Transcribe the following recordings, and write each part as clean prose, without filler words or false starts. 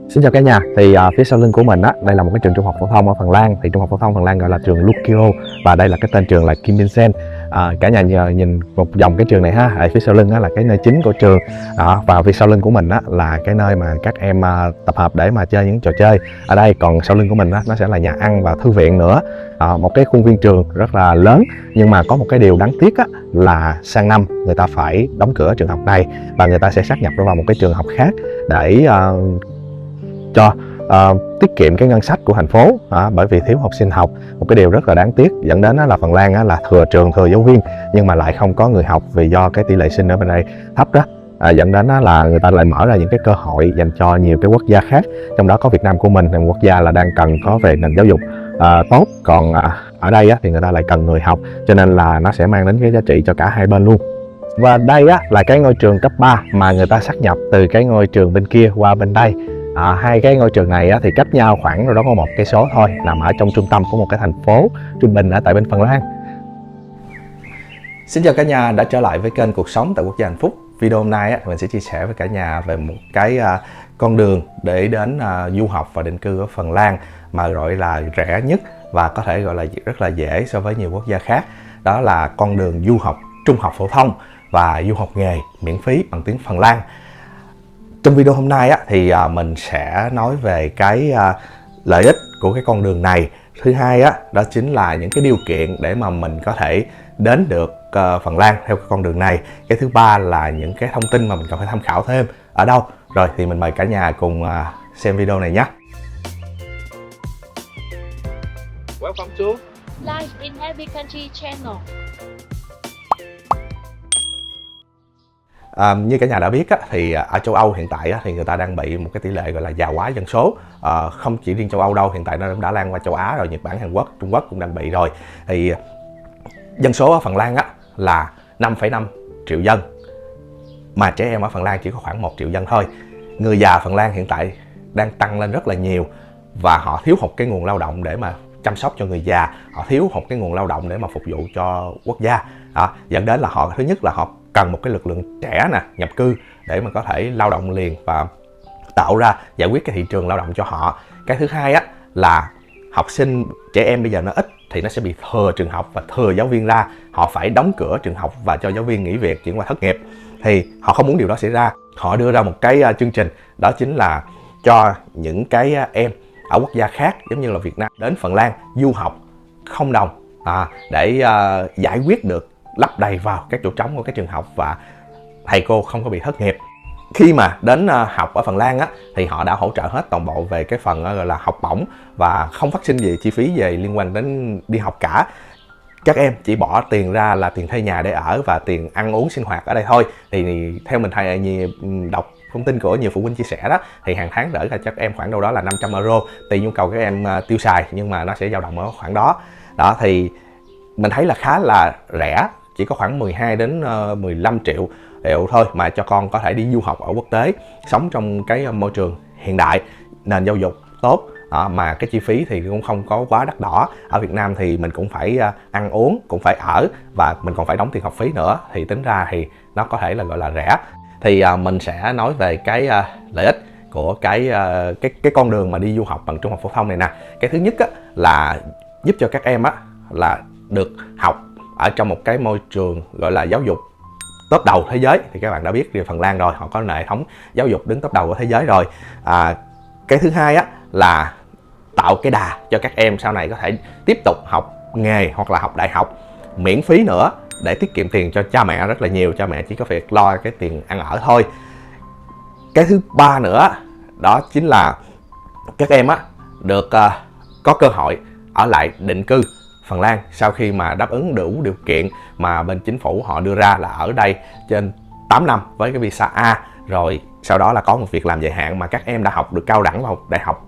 Xin chào cả nhà. Phía sau lưng của mình đây là một cái trường trung học phổ thông ở Phần Lan. Thì trung học phổ thông Phần Lan gọi là trường Lukio và đây là cái tên trường là Kim In Sen. Cả nhà nhìn một vòng cái trường này ha. Ở phía sau lưng là cái nơi chính của trường. Và phía sau lưng của mình là cái nơi mà các em tập hợp để mà chơi những trò chơi. Ở đây còn sau lưng của mình nó sẽ là nhà ăn và thư viện nữa. Một cái khuôn viên trường rất là lớn, nhưng mà có một cái điều đáng tiếc là sang năm người ta phải đóng cửa trường học này và người ta sẽ sát nhập vào một cái trường học khác để cho tiết kiệm cái ngân sách của thành phố, bởi vì thiếu học sinh học. Một cái điều rất là đáng tiếc, dẫn đến là Phần Lan là thừa trường thừa giáo viên nhưng mà lại không có người học, vì do cái tỷ lệ sinh ở bên đây thấp đó. Dẫn đến là người ta lại mở ra những cái cơ hội dành cho nhiều cái quốc gia khác, trong đó có Việt Nam của mình, là một quốc gia là đang cần có về nền giáo dục tốt, còn ở đây thì người ta lại cần người học, cho nên là nó sẽ mang đến cái giá trị cho cả hai bên luôn. Và đây là cái ngôi trường cấp 3 mà người ta sát nhập từ cái ngôi trường bên kia qua bên đây. Hai cái ngôi trường này thì cách nhau khoảng đâu đó có 1 cây số thôi, nằm ở trong trung tâm của một cái thành phố trung bình ở tại bên Phần Lan. Xin chào cả nhà đã trở lại với kênh Cuộc Sống tại Quốc gia Hạnh Phúc. Video hôm nay mình sẽ chia sẻ với cả nhà về một cái con đường để đến du học và định cư ở Phần Lan mà gọi là rẻ nhất và có thể gọi là rất là dễ so với nhiều quốc gia khác. Đó là con đường du học trung học phổ thông và du học nghề miễn phí bằng tiếng Phần Lan. Trong video hôm nay thì mình sẽ nói về cái lợi ích của cái con đường này. Thứ hai đó chính là những cái điều kiện để mà mình có thể đến được Phần Lan theo cái con đường này. Cái thứ ba là những cái thông tin mà mình cần phải tham khảo thêm ở đâu. Rồi thì mình mời cả nhà cùng xem video này nhé. Welcome to Life in Every Country Channel. Như cả nhà đã biết thì ở châu Âu hiện tại thì người ta đang bị một cái tỷ lệ gọi là già hóa dân số. Không chỉ riêng châu Âu đâu, hiện tại nó đã lan qua châu Á rồi, Nhật Bản, Hàn Quốc, Trung Quốc cũng đang bị rồi. Thì dân số ở Phần Lan là 5,5 triệu dân, mà trẻ em ở Phần Lan chỉ có khoảng 1 triệu dân thôi. Người già Phần Lan hiện tại đang tăng lên rất là nhiều và họ thiếu hụt cái nguồn lao động để mà chăm sóc cho người già, họ thiếu hụt cái nguồn lao động để mà phục vụ cho quốc gia. Dẫn đến là họ, thứ nhất là họ cần một cái lực lượng trẻ nhập cư để mà có thể lao động liền và tạo ra giải quyết cái thị trường lao động cho họ. Cái thứ hai là học sinh trẻ em bây giờ nó ít thì nó sẽ bị thừa trường học và thừa giáo viên ra, họ phải đóng cửa trường học và cho giáo viên nghỉ việc, chuyển qua thất nghiệp. Thì họ không muốn điều đó xảy ra, họ đưa ra một cái chương trình, đó chính là cho những cái em ở quốc gia khác giống như là Việt Nam đến Phần Lan du học không đồng để giải quyết được, lấp đầy vào các chỗ trống của cái trường học và thầy cô không có bị thất nghiệp. Khi mà đến học ở Phần Lan thì họ đã hỗ trợ hết toàn bộ về cái phần gọi là học bổng và không phát sinh gì chi phí về liên quan đến đi học cả. Các em chỉ bỏ tiền ra là tiền thuê nhà để ở và tiền ăn uống sinh hoạt ở đây thôi. Thì theo mình đọc thông tin của nhiều phụ huynh chia sẻ đó, thì hàng tháng đỡ ra cho các em khoảng đâu đó là 500 euro tùy nhu cầu các em tiêu xài, nhưng mà nó sẽ dao động ở khoảng đó. Đó thì mình thấy là khá là rẻ, chỉ có khoảng 12 đến 15 triệu thôi mà cho con có thể đi du học ở quốc tế, sống trong cái môi trường hiện đại, nền giáo dục tốt, mà cái chi phí thì cũng không có quá đắt đỏ. Ở Việt Nam thì mình cũng phải ăn uống, cũng phải ở và mình còn phải đóng tiền học phí nữa, thì tính ra thì nó có thể là gọi là rẻ. Thì mình sẽ nói về cái lợi ích của cái con đường mà đi du học bằng trung học phổ thông này nè. Cái thứ nhất là giúp cho các em là được học ở trong một cái môi trường gọi là giáo dục top đầu thế giới. Thì các bạn đã biết thì Phần Lan rồi, họ có hệ thống giáo dục đứng top đầu của thế giới rồi. Cái thứ hai là tạo cái đà cho các em sau này có thể tiếp tục học nghề hoặc là học đại học miễn phí nữa, để tiết kiệm tiền cho cha mẹ rất là nhiều. Cha mẹ chỉ có việc lo cái tiền ăn ở thôi. Cái thứ ba nữa đó chính là các em được có cơ hội ở lại định cư Phần Lan sau khi mà đáp ứng đủ điều kiện mà bên chính phủ họ đưa ra, là ở đây trên 8 năm với cái visa A, rồi sau đó là có một việc làm dài hạn. Mà các em đã học được cao đẳng vào đại học,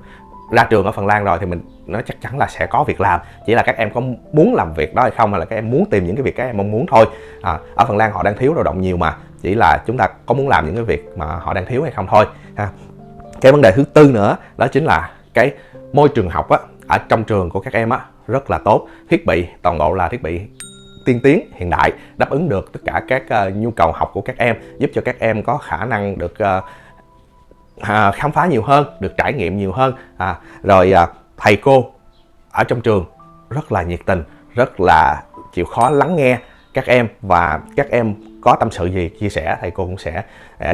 ra trường ở Phần Lan rồi thì mình nói chắc chắn là sẽ có việc làm, chỉ là các em có muốn làm việc đó hay không, hay là các em muốn tìm những cái việc các em mong muốn thôi. Ở Phần Lan họ đang thiếu lao động nhiều mà, chỉ là chúng ta có muốn làm những cái việc mà họ đang thiếu hay không thôi. Cái vấn đề thứ tư nữa đó chính là cái môi trường học ở trong trường của các em rất là tốt, thiết bị toàn bộ là thiết bị tiên tiến hiện đại, đáp ứng được tất cả các nhu cầu học của các em, giúp cho các em có khả năng được khám phá nhiều hơn, được trải nghiệm nhiều hơn. Rồi thầy cô ở trong trường rất là nhiệt tình, rất là chịu khó lắng nghe các em, và các em có tâm sự gì chia sẻ thầy cô cũng sẽ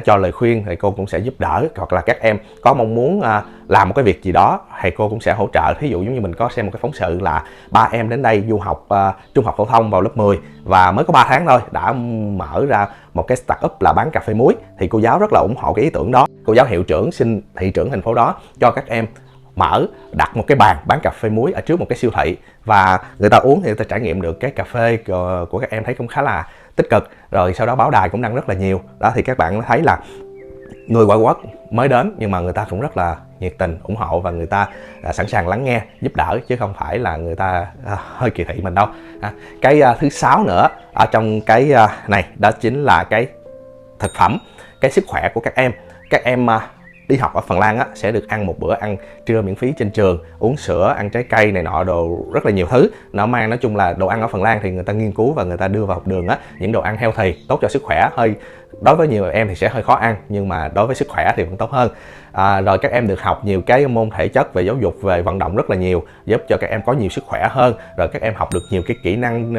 cho lời khuyên, thầy cô cũng sẽ giúp đỡ, hoặc là các em có mong muốn làm một cái việc gì đó thầy cô cũng sẽ hỗ trợ. Thí dụ giống như mình có xem một cái phóng sự là 3 em đến đây du học trung học phổ thông vào lớp 10 và mới có 3 tháng thôi đã mở ra một cái startup là bán cà phê muối, thì cô giáo rất là ủng hộ cái ý tưởng đó. Cô giáo hiệu trưởng xin thị trưởng thành phố đó cho các em đặt một cái bàn bán cà phê muối ở trước một cái siêu thị, và người ta uống thì người ta trải nghiệm được cái cà phê của các em, thấy cũng khá là tích cực. Rồi sau đó báo đài cũng đăng rất là nhiều đó, thì các bạn thấy là người ngoại quốc mới đến nhưng mà người ta cũng rất là nhiệt tình, ủng hộ, và người ta sẵn sàng lắng nghe, giúp đỡ, chứ không phải là người ta hơi kỳ thị mình đâu. Cái thứ 6 nữa ở trong cái này đó chính là cái thực phẩm, cái sức khỏe của các em. Các em đi học ở Phần Lan sẽ được ăn một bữa ăn trưa miễn phí trên trường, uống sữa, ăn trái cây này nọ, đồ rất là nhiều thứ nó mang. Nói chung là đồ ăn ở Phần Lan thì người ta nghiên cứu và người ta đưa vào học đường những đồ ăn healthy, tốt cho sức khỏe. Đối với nhiều em thì sẽ hơi khó ăn, nhưng mà đối với sức khỏe thì vẫn tốt hơn. Rồi các em được học nhiều cái môn thể chất, về giáo dục, về vận động rất là nhiều, giúp cho các em có nhiều sức khỏe hơn. Rồi các em học được nhiều cái kỹ năng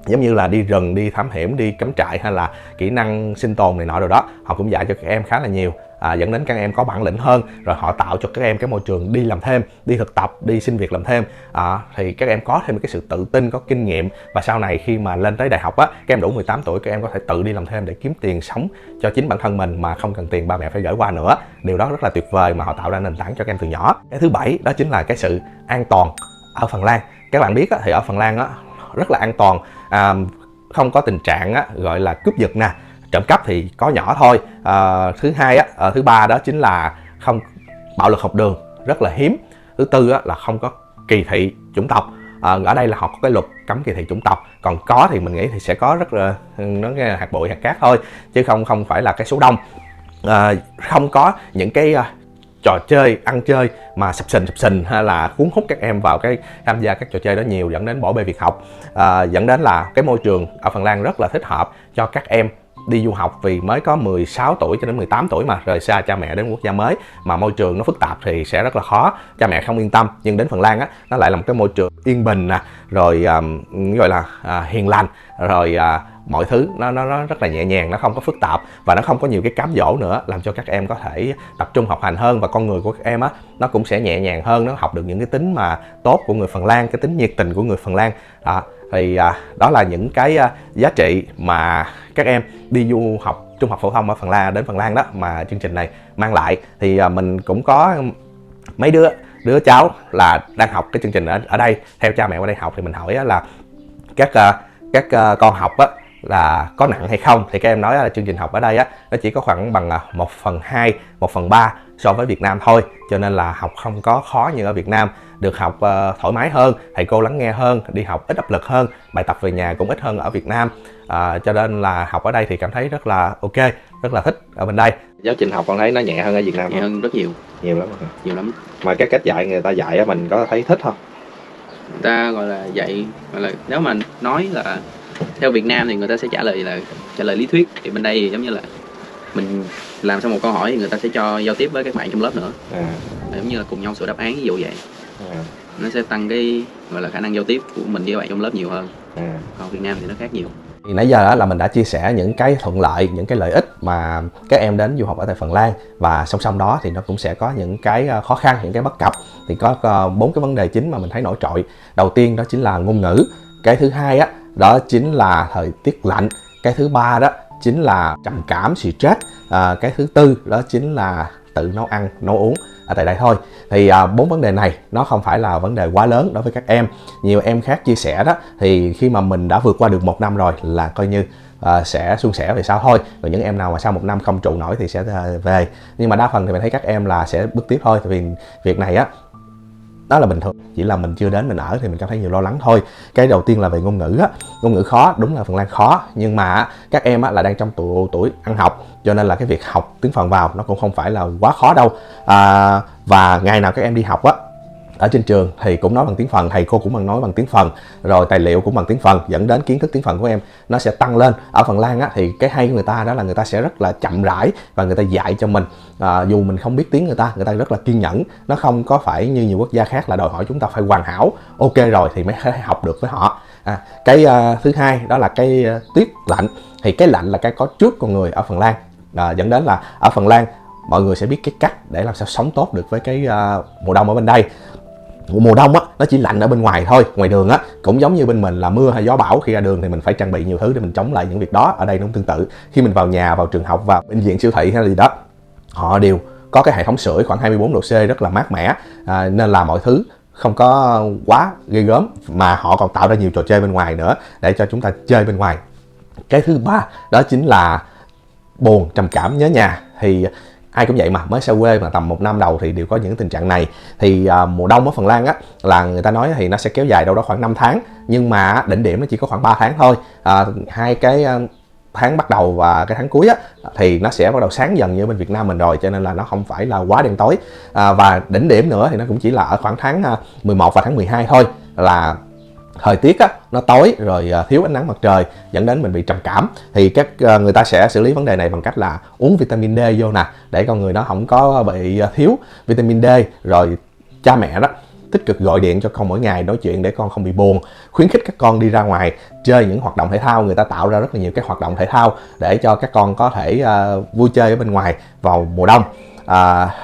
giống như là đi rừng, đi thám hiểm, đi cắm trại, hay là kỹ năng sinh tồn này nọ rồi đó, họ cũng dạy cho các em khá là nhiều, dẫn đến các em có bản lĩnh hơn. Rồi họ tạo cho các em cái môi trường đi làm thêm, đi thực tập, đi xin việc làm thêm, thì các em có thêm cái sự tự tin, có kinh nghiệm, và sau này khi mà lên tới đại học các em đủ 18 tuổi, các em có thể tự đi làm thêm để kiếm tiền sống cho chính bản thân mình mà không cần tiền ba mẹ phải gửi qua nữa. Điều đó rất là tuyệt vời mà họ tạo ra nền tảng cho các em từ nhỏ. Cái thứ 7 đó chính là cái sự an toàn ở Phần Lan. Các bạn biết thì ở Phần Lan rất là an toàn, không có tình trạng gọi là cướp giật nè, trộm cắp thì có nhỏ thôi. Thứ ba đó chính là không bạo lực học đường, rất là hiếm. Thứ tư là không có kỳ thị chủng tộc. Ở đây là họ có cái luật cấm kỳ thị chủng tộc, còn có thì mình nghĩ thì sẽ có rất là hạt bụi hạt cát thôi, chứ không phải là cái số đông. Không có những cái trò chơi, ăn chơi mà sập sình hay là cuốn hút các em vào cái tham gia các trò chơi đó nhiều, dẫn đến bỏ bê việc học. Dẫn đến là cái môi trường ở Phần Lan rất là thích hợp cho các em đi du học, vì mới có 16 tuổi cho đến 18 tuổi mà rời xa cha mẹ đến quốc gia mới, mà môi trường nó phức tạp thì sẽ rất là khó, cha mẹ không yên tâm. Nhưng đến Phần Lan nó lại là một cái môi trường yên bình nè, rồi gọi là hiền lành, rồi mọi thứ nó rất là nhẹ nhàng, nó không có phức tạp và nó không có nhiều cái cám dỗ nữa, làm cho các em có thể tập trung học hành hơn, và con người của các em nó cũng sẽ nhẹ nhàng hơn, nó học được những cái tính mà tốt của người Phần Lan, cái tính nhiệt tình của người Phần Lan. Thì đó là những cái giá trị mà các em đi du học trung học phổ thông ở Phần Lan, đến Phần Lan đó mà chương trình này mang lại. Thì mình cũng có mấy đứa cháu là đang học cái chương trình ở đây, theo cha mẹ qua đây học, thì mình hỏi là các con học là có nặng hay không, thì các em nói là chương trình học ở đây nó chỉ có khoảng bằng 1/2, 1/3 so với Việt Nam thôi, cho nên là học không có khó như ở Việt Nam, được học thoải mái hơn, thầy cô lắng nghe hơn, đi học ít áp lực hơn, bài tập về nhà cũng ít hơn ở Việt Nam. Cho nên là học ở đây thì cảm thấy rất là ok, rất là thích ở bên đây. Giáo trình học con thấy nó nhẹ hơn ở Việt Nam, nhẹ hơn rất nhiều lắm. Nhiều lắm. Mà cái cách dạy người ta dạy mình có thấy thích không? Người ta gọi là dạy, gọi là nếu mà nói là theo Việt Nam thì người ta sẽ trả lời lý thuyết, thì bên đây thì giống như là mình làm xong một câu hỏi thì người ta sẽ cho giao tiếp với các bạn trong lớp nữa, giống như là cùng nhau sửa đáp án, ví dụ vậy. Nó sẽ tăng cái gọi là khả năng giao tiếp của mình với các bạn trong lớp nhiều hơn. Còn Việt Nam thì nó khác nhiều. Thì nãy giờ là mình đã chia sẻ những cái thuận lợi, những cái lợi ích mà các em đến du học ở tại Phần Lan, và song song đó thì nó cũng sẽ có những cái khó khăn, những cái bất cập. Thì có 4 cái vấn đề chính mà mình thấy nổi trội. Đầu tiên đó chính là ngôn ngữ. Cái thứ hai đó chính là thời tiết lạnh. Cái thứ ba đó chính là trầm cảm, stress. Cái thứ tư đó chính là tự nấu ăn, nấu uống ở tại đây thôi. Thì 4 vấn đề này nó không phải là vấn đề quá lớn đối với các em. Nhiều em khác chia sẻ đó, thì khi mà mình đã vượt qua được 1 năm rồi là coi như sẽ suôn sẻ về sau thôi. Rồi những em nào mà sau 1 năm không trụ nổi thì sẽ về. Nhưng mà đa phần thì mình thấy các em là sẽ bước tiếp thôi. Tại vì việc này đó là bình thường, chỉ là mình chưa đến mình ở thì mình cảm thấy nhiều lo lắng thôi. Cái đầu tiên là về ngôn ngữ ngôn ngữ khó, đúng là Phần Lan khó, nhưng mà các em là đang trong tuổi ăn học, cho nên là cái việc học tiếng Phần vào nó cũng không phải là quá khó đâu. Và ngày nào các em đi học ở trên trường thì cũng nói bằng tiếng Phần, thầy cô cũng nói bằng tiếng Phần, rồi tài liệu cũng bằng tiếng Phần, dẫn đến kiến thức tiếng Phần của em nó sẽ tăng lên. Ở Phần Lan á, thì cái hay của người ta đó là người ta sẽ rất là chậm rãi và người ta dạy cho mình, dù mình không biết tiếng người ta rất là kiên nhẫn. Nó không có phải như nhiều quốc gia khác là đòi hỏi chúng ta phải hoàn hảo, ok rồi thì mới học được với họ. Cái thứ hai đó là cái tuyết lạnh. Thì cái lạnh là cái có trước con người ở Phần Lan, dẫn đến là ở Phần Lan mọi người sẽ biết cái cách để làm sao sống tốt được với cái mùa đông ở bên đây. Mùa đông á, nó chỉ lạnh ở bên ngoài thôi, ngoài đường á cũng giống như bên mình là mưa hay gió bão, khi ra đường thì mình phải trang bị nhiều thứ để mình chống lại những việc đó. Ở đây nó cũng tương tự, khi mình vào nhà, vào trường học, vào bệnh viện, siêu thị hay là gì đó, họ đều có cái hệ thống sưởi khoảng 24 độ C rất là mát mẻ, nên là mọi thứ không có quá ghê gớm, mà họ còn tạo ra nhiều trò chơi bên ngoài nữa để cho chúng ta chơi bên ngoài. Cái thứ ba đó chính là buồn, trầm cảm, nhớ nhà. Thì ai cũng vậy mà, mới xa quê mà tầm 1 năm đầu thì đều có những tình trạng này. Thì mùa đông ở Phần Lan á là người ta nói thì nó sẽ kéo dài đâu đó khoảng 5 tháng, nhưng mà đỉnh điểm nó chỉ có khoảng 3 tháng thôi. Hai cái tháng bắt đầu và cái tháng cuối á thì nó sẽ bắt đầu sáng dần như bên Việt Nam mình rồi, cho nên là nó không phải là quá đen tối. Và đỉnh điểm nữa thì nó cũng chỉ là ở khoảng tháng 11 và tháng 12 thôi, là thời tiết á, nó tối rồi thiếu ánh nắng mặt trời, dẫn đến mình bị trầm cảm. Thì các người ta sẽ xử lý vấn đề này bằng cách là uống vitamin D vô nè, để con người nó không có bị thiếu vitamin D. Rồi cha mẹ đó tích cực gọi điện cho con mỗi ngày, nói chuyện để con không bị buồn, khuyến khích các con đi ra ngoài chơi những hoạt động thể thao. Người ta tạo ra rất là nhiều cái hoạt động thể thao để cho các con có thể vui chơi ở bên ngoài vào mùa đông.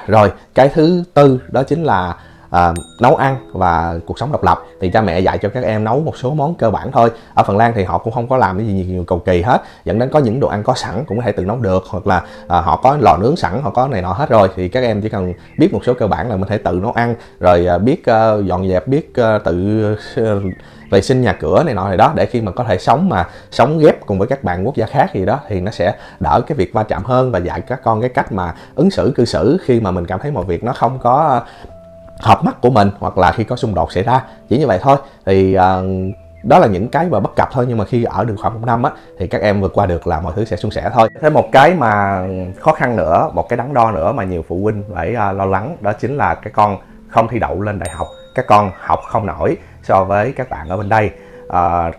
Rồi cái thứ tư đó chính là nấu ăn và cuộc sống độc lập. Thì cha mẹ dạy cho các em nấu một số món cơ bản thôi. Ở Phần Lan thì họ cũng không có làm cái gì nhiều cầu kỳ hết, dẫn đến có những đồ ăn có sẵn cũng có thể tự nấu được, hoặc là họ có lò nướng sẵn, họ có này nọ hết rồi, thì các em chỉ cần biết một số cơ bản là mình thể tự nấu ăn, rồi biết dọn dẹp, biết tự vệ sinh nhà cửa này nọ này đó, để khi mà có thể sống ghép cùng với các bạn quốc gia khác gì đó thì nó sẽ đỡ cái việc va chạm hơn, và dạy các con cái cách mà ứng xử cư xử khi mà mình cảm thấy mọi việc nó không có hợp mắt của mình, hoặc là khi có xung đột xảy ra, chỉ như vậy thôi. Thì đó là những cái mà bất cập thôi, nhưng mà khi ở được khoảng 1 năm á thì các em vượt qua được là mọi thứ sẽ suôn sẻ thôi. Thêm một cái mà khó khăn nữa, một cái đắn đo nữa mà nhiều phụ huynh phải lo lắng, đó chính là các con không thi đậu lên đại học, các con học không nổi so với các bạn ở bên đây.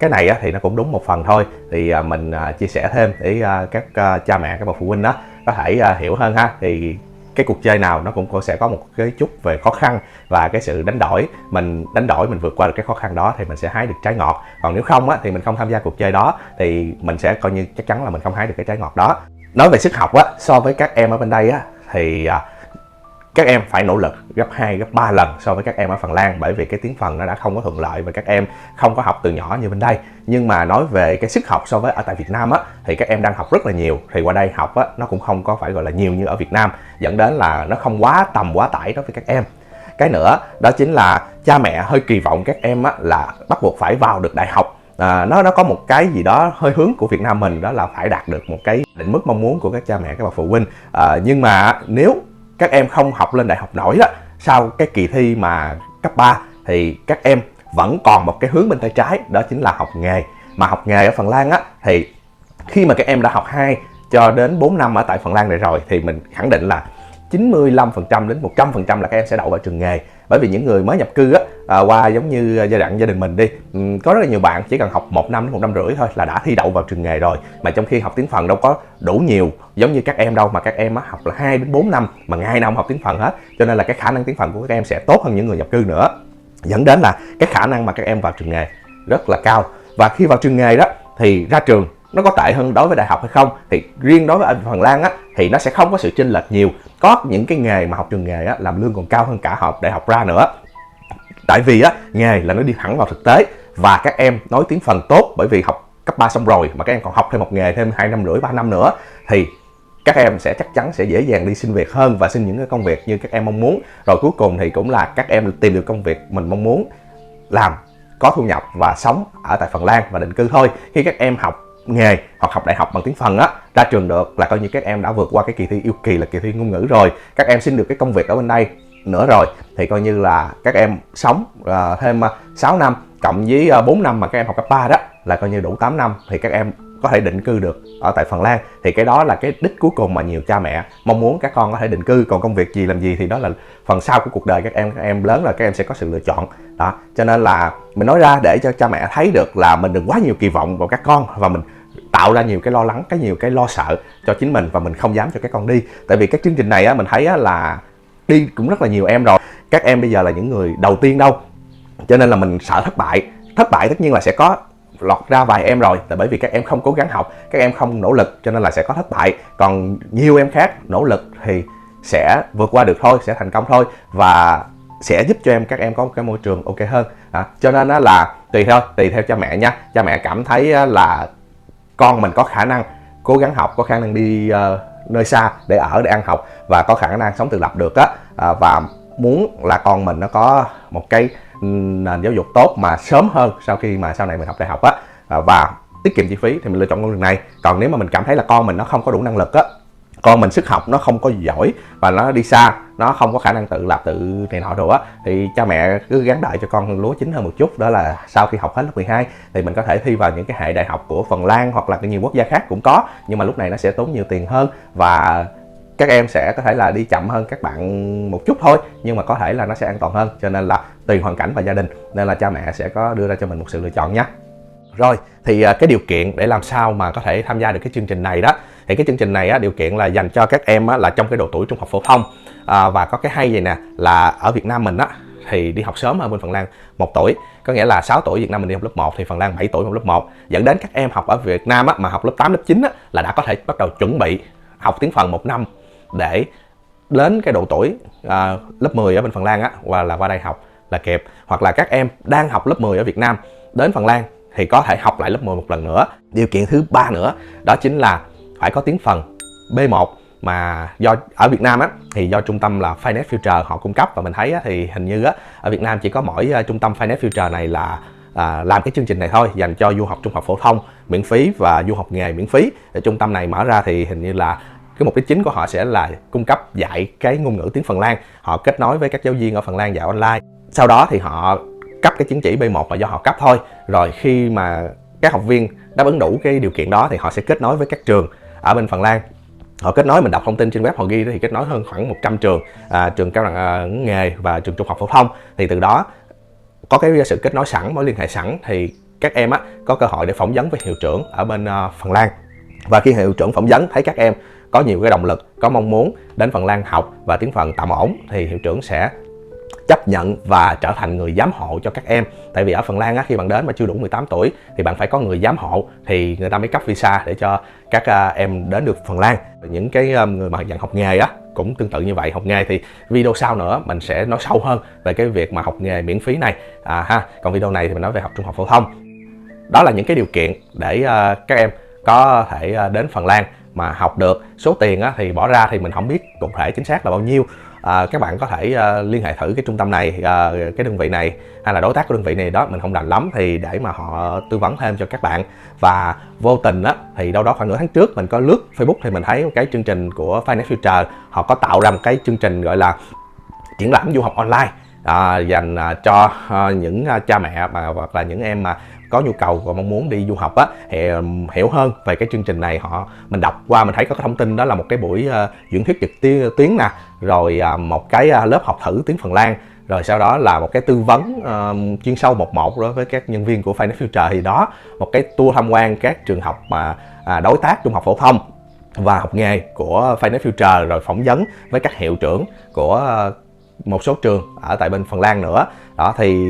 Cái này á, thì nó cũng đúng một phần thôi, thì mình chia sẻ thêm để các cha mẹ, các bậc phụ huynh đó có thể hiểu hơn ha. Thì cái cuộc chơi nào nó cũng sẽ có một cái chút về khó khăn và cái sự đánh đổi. Mình vượt qua được cái khó khăn đó thì mình sẽ hái được trái ngọt. Còn nếu không á, thì mình không tham gia cuộc chơi đó thì mình sẽ coi như chắc chắn là mình không hái được cái trái ngọt đó. Nói về sức học á, so với các em ở bên đây á, thì các em phải nỗ lực gấp 2, gấp 3 lần so với các em ở Phần Lan, bởi vì cái tiếng Phần nó đã không có thuận lợi và các em không có học từ nhỏ như bên đây. Nhưng mà nói về cái sức học so với ở tại Việt Nam á, thì các em đang học rất là nhiều, thì qua đây học á, nó cũng không có phải gọi là nhiều như ở Việt Nam, dẫn đến là nó không quá tải đối với các em. Cái nữa đó chính là cha mẹ hơi kỳ vọng các em á, là bắt buộc phải vào được đại học. Nó có một cái gì đó hơi hướng của Việt Nam mình, đó là phải đạt được một cái định mức mong muốn của các cha mẹ, các bậc phụ huynh. Nhưng mà nếu các em không học lên đại học nổi đó, sau cái kỳ thi mà cấp 3 thì các em vẫn còn một cái hướng bên tay trái, đó chính là học nghề. Mà học nghề ở Phần Lan á, thì khi mà các em đã học 2 cho đến 4 năm ở tại Phần Lan này rồi, thì mình khẳng định là 95% đến 100% là các em sẽ đậu vào trường nghề. Bởi vì những người mới nhập cư á, qua giống như giai đoạn gia đình mình đi, có rất là nhiều bạn chỉ cần học 1 năm đến 1 năm rưỡi thôi là đã thi đậu vào trường nghề rồi. Mà trong khi học tiếng Phần đâu có đủ nhiều giống như các em đâu, mà các em á, học là 2 đến 4 năm mà ngày nào cũng học tiếng Phần hết, cho nên là cái khả năng tiếng Phần của các em sẽ tốt hơn những người nhập cư nữa, dẫn đến là cái khả năng mà các em vào trường nghề rất là cao. Và khi vào trường nghề đó thì ra trường nó có tệ hơn đối với đại học hay không, thì riêng đối với Phần Lan á, thì nó sẽ không có sự chênh lệch nhiều. Có những cái nghề mà học trường nghề á, làm lương còn cao hơn cả học đại học ra nữa. Tại vì á, nghề là nó đi thẳng vào thực tế, và các em nói tiếng Phần tốt, bởi vì học cấp 3 xong rồi mà các em còn học thêm một nghề thêm 2 năm rưỡi 3 năm nữa, thì các em sẽ chắc chắn sẽ dễ dàng đi xin việc hơn và xin những cái công việc như các em mong muốn. Rồi cuối cùng thì cũng là các em tìm được công việc mình mong muốn làm, có thu nhập và sống ở tại Phần Lan và định cư thôi. Khi các em học nghề hoặc học đại học bằng tiếng Phần á, ra trường được là coi như các em đã vượt qua cái kỳ thi yêu kỳ là kỳ thi ngôn ngữ rồi. Các em xin được cái công việc ở bên đây nữa rồi, thì coi như là các em sống thêm 6 năm cộng với 4 năm mà các em học cấp 3 đó, là coi như đủ 8 năm thì các em có thể định cư được ở tại Phần Lan. Thì cái đó là cái đích cuối cùng mà nhiều cha mẹ mong muốn các con có thể định cư. Còn công việc gì làm gì thì đó là phần sau của cuộc đời các em lớn rồi, các em sẽ có sự lựa chọn đó. Cho nên là mình nói ra để cho cha mẹ thấy được là mình đừng quá nhiều kỳ vọng vào các con, và mình tạo ra nhiều cái lo lắng, nhiều cái lo sợ cho chính mình, và mình không dám cho các con đi. Tại vì cái chương trình này á, mình thấy á, là đi cũng rất là nhiều em rồi, các em bây giờ là những người đầu tiên đâu, cho nên là mình sợ thất bại tất nhiên là sẽ có lọt ra vài em rồi, tại bởi vì các em không cố gắng học, các em không nỗ lực, cho nên là sẽ có thất bại. Còn nhiều em khác nỗ lực thì sẽ vượt qua được thôi, sẽ thành công thôi, và sẽ giúp cho các em có một cái môi trường ok hơn. Cho nên là tùy theo cha mẹ nha. Cha mẹ cảm thấy là con mình có khả năng cố gắng học, có khả năng đi nơi xa để ở, để ăn học, và có khả năng sống tự lập được á, và muốn là con mình nó có một cái nền giáo dục tốt mà sớm hơn sau khi mà sau này mình học đại học á, và tiết kiệm chi phí, thì mình lựa chọn con đường này. Còn nếu mà mình cảm thấy là con mình nó không có đủ năng lực á, con mình sức học nó không có giỏi và nó đi xa, nó không có khả năng tự lập, tự này nọ đồ á, thì cha mẹ cứ gắng đợi cho con lúa chín hơn một chút. Đó là sau khi học hết lớp 12 thì mình có thể thi vào những cái hệ đại học của Phần Lan hoặc là nhiều quốc gia khác cũng có, nhưng mà lúc này nó sẽ tốn nhiều tiền hơn, và các em sẽ có thể là đi chậm hơn các bạn một chút thôi, nhưng mà có thể là nó sẽ an toàn hơn. Cho nên là tùy hoàn cảnh và gia đình, nên là cha mẹ sẽ có đưa ra cho mình một sự lựa chọn nhé. Rồi, thì cái điều kiện để làm sao mà có thể tham gia được cái chương trình này đó, thì cái chương trình này á, điều kiện là dành cho các em á, là trong cái độ tuổi trung học phổ thông, và có cái hay vậy nè, là ở Việt Nam mình á thì đi học sớm, ở bên Phần Lan 1 tuổi, có nghĩa là 6 tuổi Việt Nam mình đi học lớp 1 thì Phần Lan 7 tuổi học lớp 1, dẫn đến các em học ở Việt Nam á, mà học lớp 8, lớp 9 á, là đã có thể bắt đầu chuẩn bị học tiếng Phần 1 năm để đến cái độ tuổi lớp 10 ở bên Phần Lan á, và là qua đây học là kịp. Hoặc là các em đang học lớp 10 ở Việt Nam đến Phần Lan thì có thể học lại lớp 10 một lần nữa. Điều kiện thứ 3 nữa đó chính là phải có tiếng Phần B1, mà do ở Việt Nam á thì do trung tâm là Finance Future họ cung cấp, và mình thấy á, thì hình như á ở Việt Nam chỉ có mỗi trung tâm Finance Future này là làm cái chương trình này thôi, dành cho du học trung học phổ thông miễn phí và du học nghề miễn phí. Để trung tâm này mở ra thì hình như là cái mục đích chính của họ sẽ là cung cấp dạy cái ngôn ngữ tiếng Phần Lan. Họ kết nối với các giáo viên ở Phần Lan dạy online, sau đó thì họ cấp cái chứng chỉ B1 là do họ cấp thôi. Rồi khi mà các học viên đáp ứng đủ cái điều kiện đó thì họ sẽ kết nối với các trường ở bên Phần Lan. Họ kết nối, mình đọc thông tin trên web họ ghi thì kết nối hơn khoảng 100 trường, trường cao đẳng nghề và trường trung học phổ thông. Thì từ đó có cái sự kết nối sẵn, mối liên hệ sẵn, thì các em á có cơ hội để phỏng vấn với hiệu trưởng ở bên Phần Lan. Và khi hiệu trưởng phỏng vấn thấy các em có nhiều cái động lực, có mong muốn đến Phần Lan học và tiếng Phần tạm ổn, thì hiệu trưởng sẽ chấp nhận và trở thành người giám hộ cho các em. Tại vì ở Phần Lan á, khi bạn đến mà chưa đủ 18 tuổi thì bạn phải có người giám hộ thì người ta mới cấp visa để cho các em đến được Phần Lan. Những cái người mà dạng học nghề á cũng tương tự như vậy. Học nghề thì video sau nữa mình sẽ nói sâu hơn về cái việc mà học nghề miễn phí này Còn video này thì mình nói về học trung học phổ thông. Đó là những cái điều kiện để các em có thể đến Phần Lan mà học được. Số tiền á, thì bỏ ra thì mình không biết cụ thể chính xác là bao nhiêu. Các bạn có thể liên hệ thử cái trung tâm này, cái đơn vị này, hay là đối tác của đơn vị này đó, mình không rành lắm, thì để mà họ tư vấn thêm cho các bạn. Và vô tình á, thì đâu đó khoảng nửa tháng trước mình có lướt Facebook thì mình thấy cái chương trình của Finance Future họ có tạo ra một cái chương trình gọi là triển lãm du học online dành cho những cha mẹ hoặc là những em mà có nhu cầu và mong muốn đi du học á, thì hiểu hơn về cái chương trình này. Mình đọc qua mình thấy có cái thông tin đó là một cái buổi diễn thuyết trực tuyến nè, rồi một cái lớp học thử tiếng Phần Lan, rồi sau đó là một cái tư vấn chuyên sâu 1-1 đối với các nhân viên của Finance Future. Thì đó, một cái tour tham quan các trường học mà đối tác trung học phổ thông và học nghề của Finance Future, rồi phỏng vấn với các hiệu trưởng của một số trường ở tại bên Phần Lan nữa. Đó thì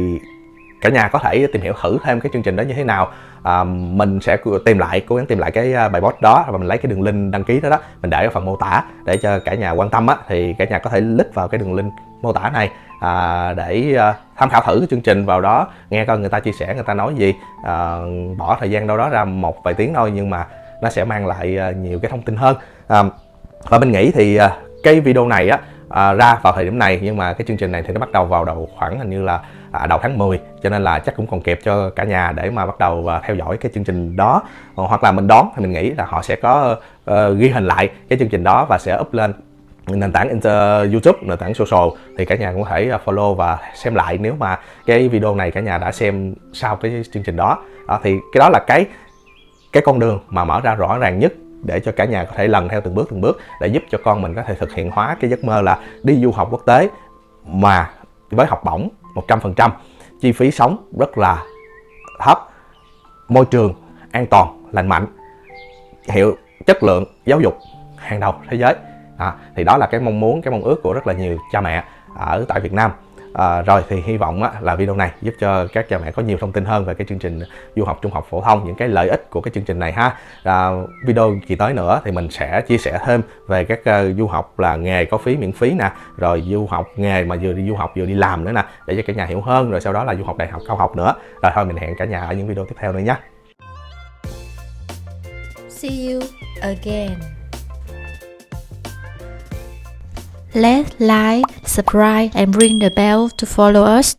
cả nhà có thể tìm hiểu thử thêm cái chương trình đó như thế nào. Mình sẽ cố gắng tìm lại cái bài post đó, và mình lấy cái đường link đăng ký đó mình để ở phần mô tả để cho cả nhà quan tâm á, thì cả nhà có thể click vào cái đường link mô tả này để tham khảo thử cái chương trình, vào đó nghe coi người ta chia sẻ, người ta nói gì. Bỏ thời gian đâu đó ra một vài tiếng thôi, nhưng mà nó sẽ mang lại nhiều cái thông tin hơn. Và mình nghĩ thì cái video này á ra vào thời điểm này, nhưng mà cái chương trình này thì nó bắt đầu vào đầu khoảng hình như là đầu tháng 10, cho nên là chắc cũng còn kịp cho cả nhà để mà bắt đầu theo dõi cái chương trình đó. Hoặc là mình đoán thì mình nghĩ là họ sẽ có ghi hình lại cái chương trình đó và sẽ up lên nền tảng YouTube, nền tảng social, thì cả nhà cũng có thể follow và xem lại nếu mà cái video này cả nhà đã xem sau cái chương trình đó. Thì cái đó là cái cái con đường mà mở ra rõ ràng nhất để cho cả nhà có thể lần theo từng bước để giúp cho con mình có thể thực hiện hóa cái giấc mơ là đi du học quốc tế mà với học bổng 100%, chi phí sống rất là thấp, môi trường an toàn, lành mạnh, chất lượng giáo dục hàng đầu thế giới. Thì đó là cái mong muốn, cái mong ước của rất là nhiều cha mẹ ở tại Việt Nam. Rồi thì hy vọng là video này giúp cho các cha mẹ có nhiều thông tin hơn về cái chương trình du học trung học phổ thông, những cái lợi ích của cái chương trình này ha. Video kỳ tới nữa thì mình sẽ chia sẻ thêm về các du học là nghề có phí miễn phí nè, rồi du học nghề mà vừa đi du học vừa đi làm nữa nè, để cho cả nhà hiểu hơn, rồi sau đó là du học đại học, cao học nữa. Rồi thôi mình hẹn cả nhà ở những video tiếp theo nữa nhé. See you again. Let's like, subscribe and ring the bell to follow us.